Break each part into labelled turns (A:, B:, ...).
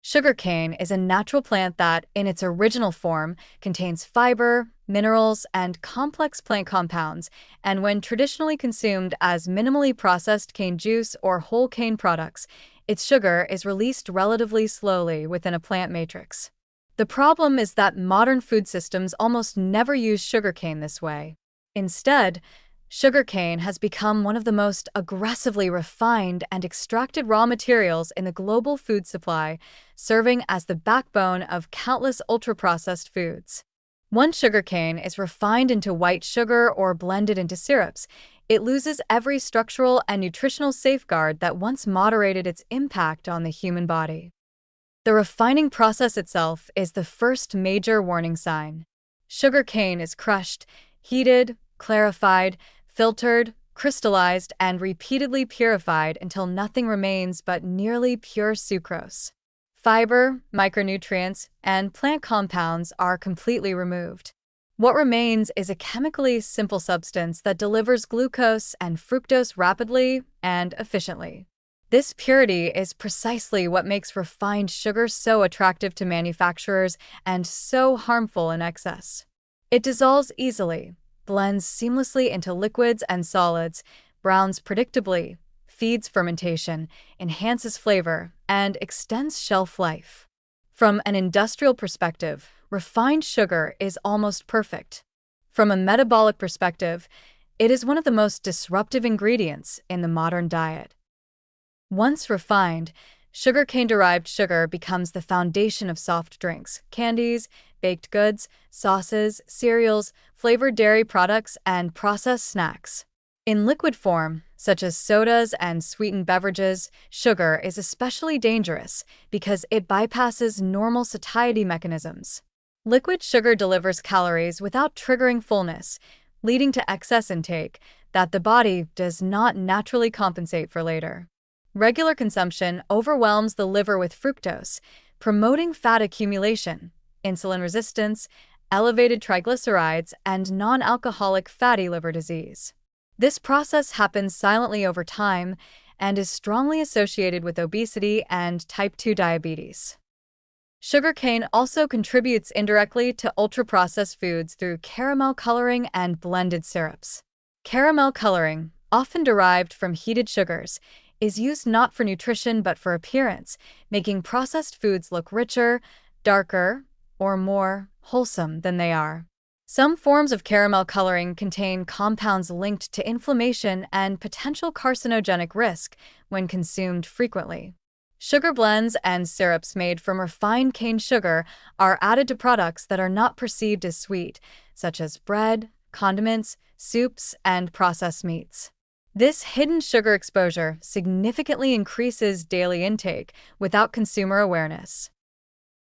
A: Sugarcane is a natural plant that, in its original form, contains fiber, minerals, and complex plant compounds, and when traditionally consumed as minimally processed cane juice or whole cane products, its sugar is released relatively slowly within a plant matrix. The problem is that modern food systems almost never use sugarcane this way. Instead, sugarcane has become one of the most aggressively refined and extracted raw materials in the global food supply, serving as the backbone of countless ultra-processed foods. Once sugarcane is refined into white sugar or blended into syrups, it loses every structural and nutritional safeguard that once moderated its impact on the human body. The refining process itself is the first major warning sign. Sugarcane is crushed, heated, clarified, filtered, crystallized, and repeatedly purified until nothing remains but nearly pure sucrose. Fiber, micronutrients, and plant compounds are completely removed. What remains is a chemically simple substance that delivers glucose and fructose rapidly and efficiently. This purity is precisely what makes refined sugar so attractive to manufacturers and so harmful in excess. It dissolves easily, blends seamlessly into liquids and solids, browns predictably, feeds fermentation, enhances flavor, and extends shelf life. From an industrial perspective, refined sugar is almost perfect. From a metabolic perspective, it is one of the most disruptive ingredients in the modern diet. Once refined, sugarcane-derived sugar becomes the foundation of soft drinks, candies, baked goods, sauces, cereals, flavored dairy products, and processed snacks. In liquid form, such as sodas and sweetened beverages, sugar is especially dangerous because it bypasses normal satiety mechanisms. Liquid sugar delivers calories without triggering fullness, leading to excess intake that the body does not naturally compensate for later. Regular consumption overwhelms the liver with fructose, promoting fat accumulation, insulin resistance, elevated triglycerides, and non-alcoholic fatty liver disease. This process happens silently over time and is strongly associated with obesity and type 2 diabetes. Sugarcane also contributes indirectly to ultra-processed foods through caramel coloring and blended syrups. Caramel coloring, often derived from heated sugars, is used not for nutrition but for appearance, making processed foods look richer, darker, or more wholesome than they are. Some forms of caramel coloring contain compounds linked to inflammation and potential carcinogenic risk when consumed frequently. Sugar blends and syrups made from refined cane sugar are added to products that are not perceived as sweet, such as bread, condiments, soups, and processed meats. This hidden sugar exposure significantly increases daily intake without consumer awareness.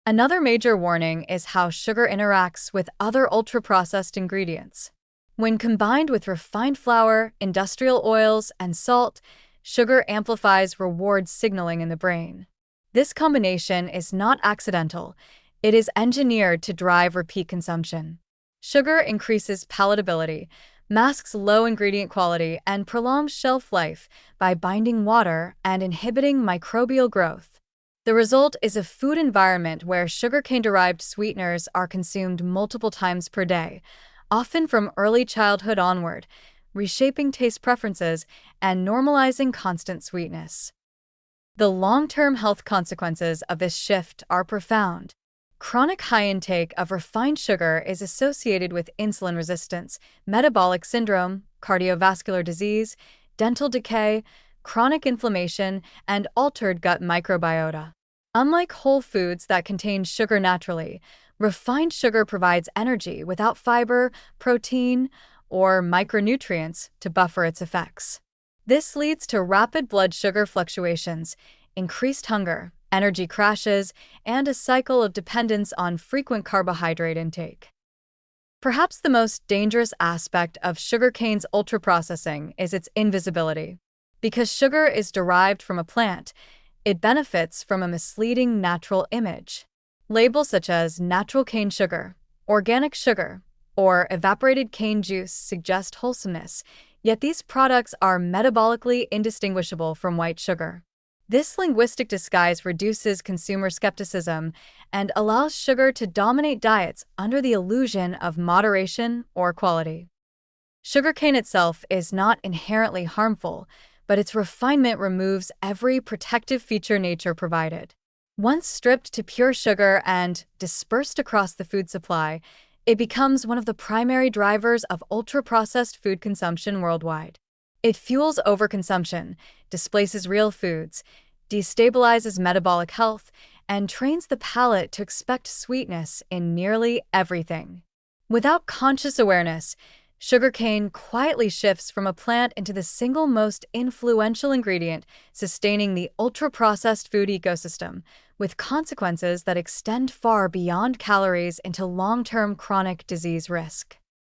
A: Another major warning is how sugar interacts with other ultra-processed ingredients. When combined with refined flour, industrial oils, and salt, sugar amplifies reward signaling in the brain. This combination is not accidental. It is engineered to drive repeat consumption. Sugar increases palatability, masks low ingredient quality, and prolongs shelf life by binding water and inhibiting microbial growth. The result is a food environment where sugarcane-derived sweeteners are consumed multiple times per day, often from early childhood onward, reshaping taste preferences and normalizing constant sweetness. The long-term health consequences of this shift are profound. Chronic high intake of refined sugar is associated with insulin resistance, metabolic syndrome, cardiovascular disease, dental decay, chronic inflammation, and altered gut microbiota. Unlike whole foods that contain sugar naturally, refined sugar provides energy without fiber, protein, or micronutrients to buffer its effects. This leads to rapid blood sugar fluctuations, increased hunger, energy crashes, and a cycle of dependence on frequent carbohydrate intake. Perhaps the most dangerous aspect of sugarcane's ultra-processing is its invisibility. Because sugar is derived from a plant, it benefits from a misleading natural image. Labels such as natural cane sugar, organic sugar, or evaporated cane juice suggest wholesomeness, yet these products are metabolically indistinguishable from white sugar. This linguistic disguise reduces consumer skepticism and allows sugar to dominate diets under the illusion of moderation or quality. Sugarcane itself is not inherently harmful, but its refinement removes every protective feature nature provided. Once stripped to pure sugar and dispersed across the food supply, it becomes one of the primary drivers of ultra-processed food consumption worldwide. It fuels overconsumption, displaces real foods, destabilizes metabolic health, and trains the palate to expect sweetness in nearly everything. Without conscious awareness, sugarcane quietly shifts from a plant into the single most influential ingredient sustaining the ultra-processed food ecosystem, with consequences that extend far beyond calories into long-term chronic disease risk.